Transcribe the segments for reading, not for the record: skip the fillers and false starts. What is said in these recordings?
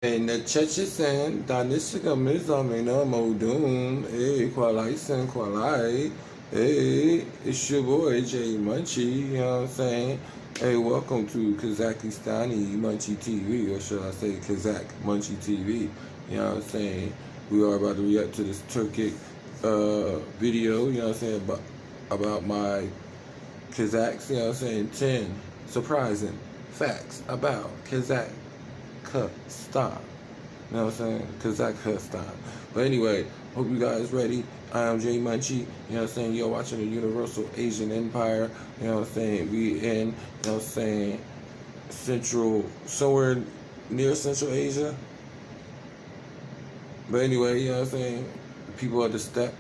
Ne çeçesen danışık mizamina modum qualisen qualai it's your boy Jay Munchie, you know what I'm saying? Hey, welcome to Kazakhstani Munchie TV, or should I say Kazakh Munchie TV, you know what I'm saying? We are about to react to this Turkic video, you know what I'm saying, about my Kazakhs, you know what I'm saying, 10 surprising facts about Kazakhstan. You know what I'm saying? Kazakhstan. But anyway, hope you guys ready. I am Jay Munchie. You know what I'm saying? You're watching the Universal Asian Empire. You know what I'm saying? We in, you know what I'm saying, somewhere near Central Asia. But anyway, you know what I'm saying? People of the steppe.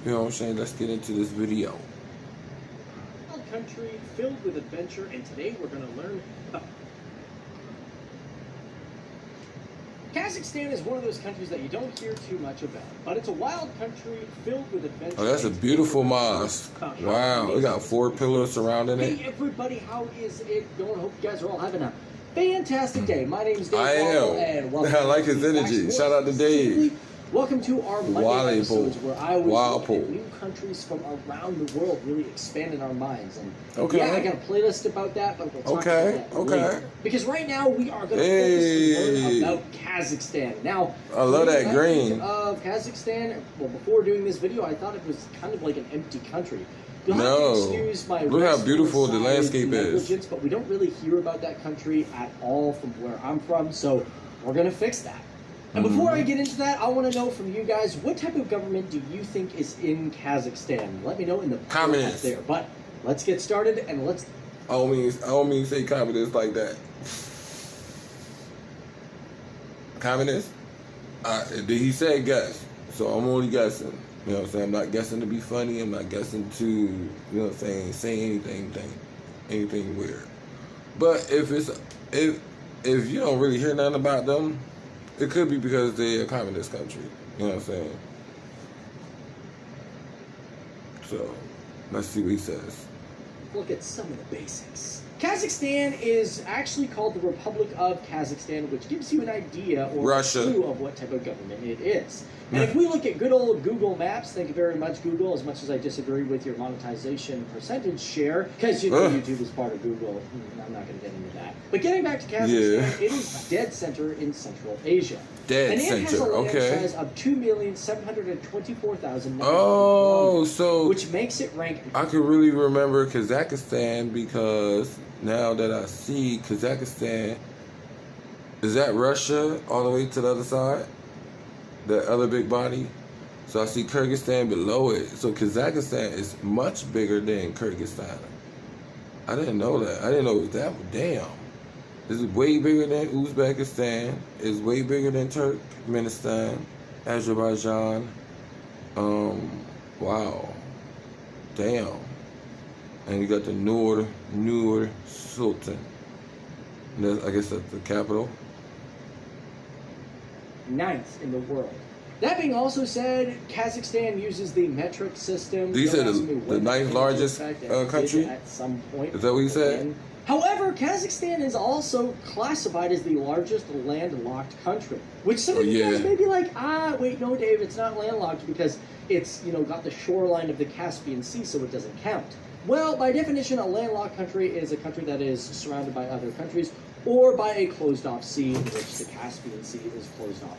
You know what I'm saying? Let's get into this video. Country filled with adventure, and today we're going to learn about Kazakhstan is one of those countries that you don't hear too much about, but it's a wild country filled with adventure. Oh, that's a beautiful mosque. Wow, we got 4 pillars surrounding it. Hey everybody, how is it going? Hope you guys are all having a fantastic day. My name is Dave. I am. And welcome I like his energy. Shout out to Dave. Welcome to our Monday episodes where I always look at new countries from around the world, really expanding our minds. And yeah, I got a playlist about that, but we'll talk about that later. Because right now we are going to focus and learn about Kazakhstan. Now, I love that green of Kazakhstan. Well, before doing this video, I thought it was kind of like an empty country. You'll have to excuse my look how beautiful the landscape is. But we don't really hear about that country at all from where I'm from, so we're going to fix that. And before I get into that, I want to know from you guys, what type of government do you think is in Kazakhstan? Let me know in the comments there. But let's get started and let's... I don't mean to say communist like that. Communist? He said guess, so I'm only guessing. You know what I'm saying? I'm not guessing to be funny. I'm not guessing to, you know what I'm saying, say anything weird. But if you don't really hear nothing about them, it could be because they're a communist country. You know what I'm saying? So, let's see what he says. Look at some of the basics. Kazakhstan is actually called the Republic of Kazakhstan, which gives you an idea or a clue of what type of government it is. And if we look at good old Google Maps, thank you very much, Google, as much as I disagree with your monetization percentage share, because you know YouTube is part of Google. I'm not going to get into that. But getting back to Kazakhstan, it is dead center in Central Asia. Dead center, and it has a land size of 2,724,000. Oh, so which makes it rank. I can really remember Kazakhstan because now that I see Kazakhstan, is that Russia all the way to the other side? That other big body? So I see Kyrgyzstan below it. So Kazakhstan is much bigger than Kyrgyzstan. I didn't know that. I didn't know it was that. Damn. This is way bigger than Uzbekistan. It's way bigger than Turkmenistan, Azerbaijan. Wow. Damn. And you got the Nur Sultan. I guess that's the capital. 9th in the world. That being also said, Kazakhstan uses the metric system. Did you say the 9th largest country? At some point. Is that what you said? However, Kazakhstan is also classified as the largest landlocked country. Which some of you guys may be like, wait, no, Dave, it's not landlocked because it's, got the shoreline of the Caspian Sea, so it doesn't count. Well, by definition, a landlocked country is a country that is surrounded by other countries, or by a closed-off sea, in which the Caspian Sea is closed off.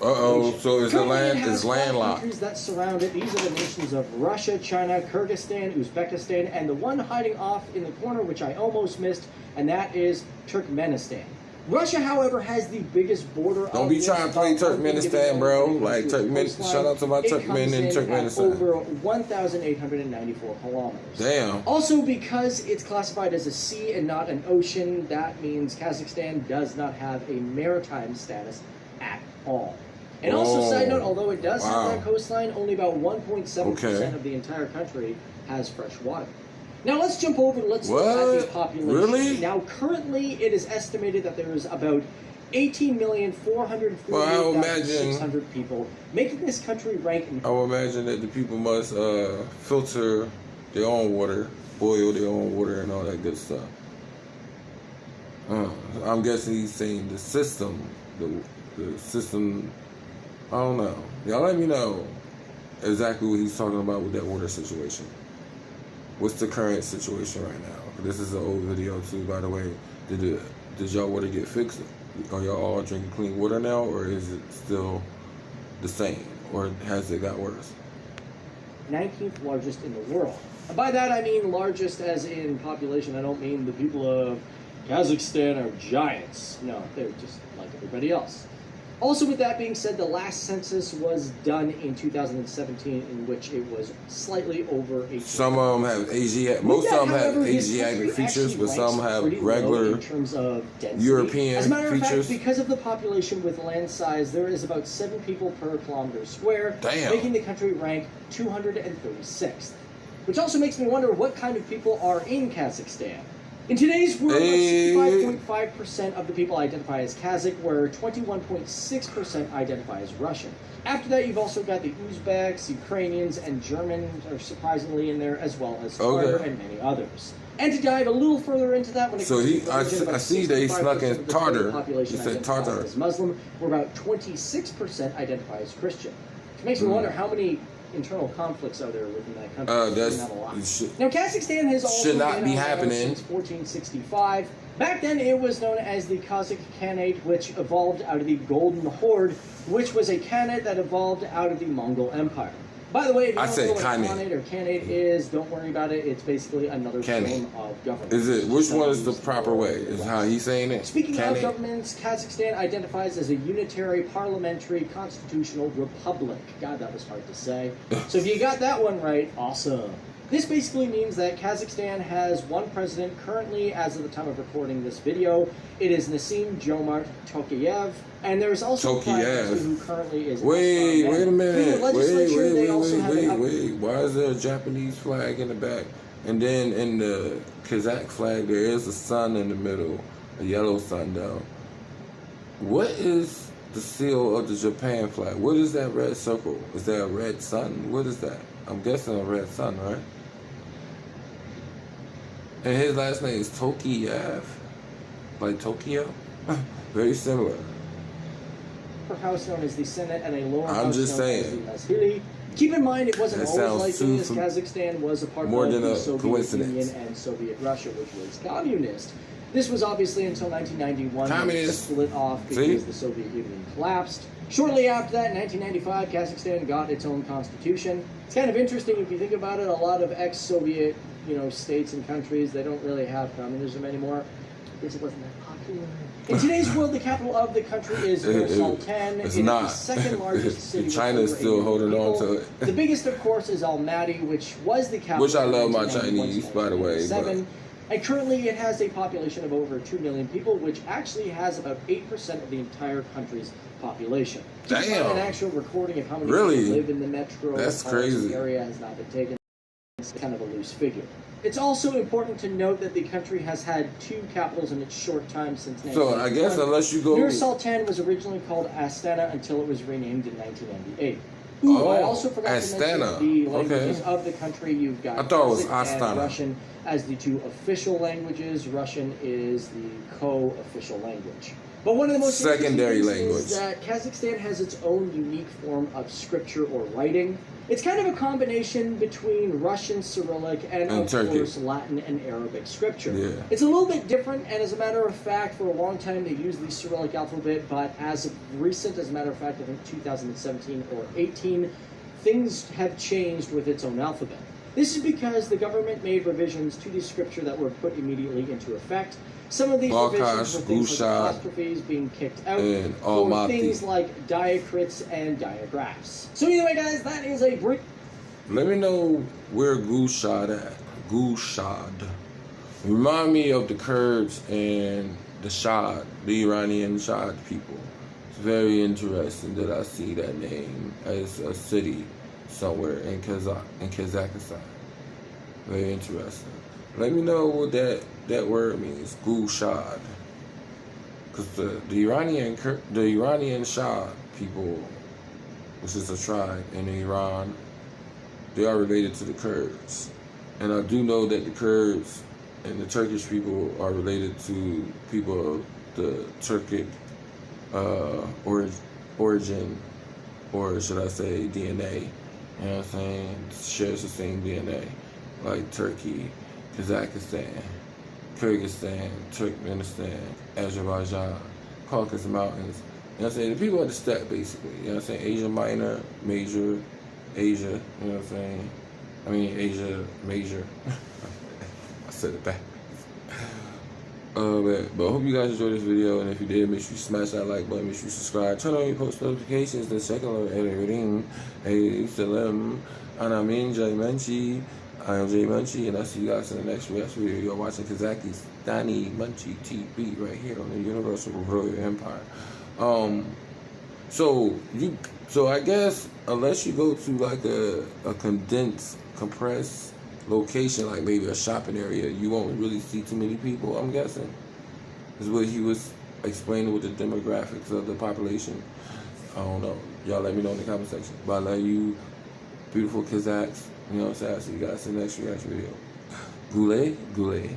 So it's landlocked. Countries that surround it. These are the nations of Russia, China, Kyrgyzstan, Uzbekistan, and the one hiding off in the corner, which I almost missed, and that is Turkmenistan. Russia, however, has the biggest border. Don't be trying to play Turkmenistan, bro. Like Turkmenistan. Shout out to my Turkmen in Turkmenistan. Over 1,894 kilometers. Damn. Also, because it's classified as a sea and not an ocean, that means Kazakhstan does not have a maritime status at all. And also, side note, although it does have that coastline, only about 1.7% of the entire country has fresh water. Now let's jump over and let's look at the population. Really? Now currently it is estimated that there is about 18,448,600 people, making this country rank. I would imagine that the people must filter their own water, boil their own water, and all that good stuff. I'm guessing he's saying the system, the system. I don't know. Y'all let me know exactly what he's talking about with that water situation. What's the current situation right now? This is an old video too, by the way. Did y'all water get fixed? Are y'all all drinking clean water now, or is it still the same, or has it got worse? 19th largest in the world. And by that I mean largest as in population. I don't mean the people of Kazakhstan are giants. No, they're just like everybody else. Also, with that being said, the last census was done in 2017, in which it was slightly over 18. Some of them have Asiatic, most of them have Asiatic features, but some have regular in terms of density. European As a matter of features. fact, because of the population with land size, there is about 7 people per kilometer square, making the country rank 236th. Which also makes me wonder what kind of people are in Kazakhstan. In today's world, 65.5% of the people identify as Kazakh, where 21.6% identify as Russian. After that, you've also got the Uzbeks, Ukrainians, and Germans are surprisingly in there, as well as Tatar and many others. And to dive a little further into that, when it comes to religion, I see they snuck in Tatar. Population He said Tatar as Muslim, where about 26% identify as Christian. Which makes me wonder how many internal conflicts are there within that country. That's not a lot. Now, Kazakhstan has also should not been be around happening since 1465. Back then, it was known as the Kazakh Khanate, which evolved out of the Golden Horde, which was a Khanate that evolved out of the Mongol Empire. By the way, if you don't know what Khanate or Khanate is, don't worry about it. It's basically another form of government. Is it? Which one is the proper way? Is how he's saying it? Speaking of governments, Kazakhstan identifies as a unitary parliamentary constitutional republic. God, that was hard to say. So if you got that one right, awesome. This basically means that Kazakhstan has one president currently, as of the time of recording this video. It is Nassim Jomart Tokayev, and there is also a prime minister who currently is. Wait a minute. Wait. Why is there a Japanese flag in the back? And then in the Kazakh flag, there is a sun in the middle, a yellow sun down. What is the seal of the Japan flag? What is that red circle? Is that a red sun? What is that? I'm guessing a red sun, right? And his last name is Tokayev, like Tokyo. Very similar. Upper house known as the Senate and a lower house known as the Mazhili. Keep in mind, it wasn't always like this. Kazakhstan was a part of the Soviet Union and Soviet Russia, which was communist. This was obviously until 1991 when it split off because the Soviet Union collapsed. Shortly after that, in 1995, Kazakhstan got its own constitution. It's kind of interesting if you think about it. A lot of ex-Soviet, states and countries, they don't really have communism anymore because it wasn't that popular. In today's world, the capital of the country is Nur-Sultan. It's it not. is the second largest city. China is still holding on to it. The biggest, of course, is Almaty, which was the capital. Which I love my Chinese, by the way. And currently, it has a population of over 2 million people, which actually has about 8% of the entire country's population. Damn. An actual recording of how many people live in the metro. That's crazy. Area has not been taken. It's kind of a loose figure. It's also important to note that the country has had 2 capitals in its short time since 1991. So I guess unless you go... Nur-Sultan was originally called Astana until it was renamed in 1998. I also forgot to mention the languages of the country. You've got Kazakh and Russian as the 2 official languages. Russian is the co-official language. But one of the most secondary language is that Kazakhstan has its own unique form of scripture or writing. It's kind of a combination between Russian Cyrillic and of course, Latin and Arabic scripture. Yeah. It's a little bit different, and as a matter of fact, for a long time they used the Cyrillic alphabet, but as of recent, as a matter of fact, I think 2017 or 18, things have changed with its own alphabet. This is because the government made revisions to the scripture that were put immediately into effect. Some of these revisions were things like apostrophes being kicked out, or things like diacritics and diagraphs. So either way, guys, that is a brief... Let me know where Gushad at. Gushad. Remind me of the Kurds and the Shad, the Iranian Shad people. It's very interesting that I see that name as a city somewhere in Kazakhstan. Very interesting. Let me know what that word means, Gushad. Because the Iranian Shah people, which is a tribe in Iran, they are related to the Kurds. And I do know that the Kurds and the Turkish people are related to people of the Turkic origin, or should I say DNA, you know what I'm saying, shares the same DNA, like Turkey, Kazakhstan, Kyrgyzstan, Turkmenistan, Azerbaijan, Caucasus Mountains, you know what I'm saying, the people of the steppe, basically, you know what I'm saying, Asia Minor, Major, Asia, you know what I'm saying, I mean Asia Major, I said it back. But I hope you guys enjoyed this video, and if you did, make sure you smash that like button, make sure you subscribe, turn on your post notifications, then check out everything. Hey, Salam, and I'm Jay Munchie. I am Jay Munchie, and I'll see you guys in the next video. You're watching Kazakhstani Munchie TV right here on the Universal Royal Empire. So I guess unless you go to like a compressed location, like maybe a shopping area, you won't really see too many people, I'm guessing. Is what he was explaining with the demographics of the population. I don't know. Y'all let me know in the comment section. But I love you, beautiful Kazakhs. You know what I'm saying? I'll see you guys in the next reaction video. Goulet, goulet.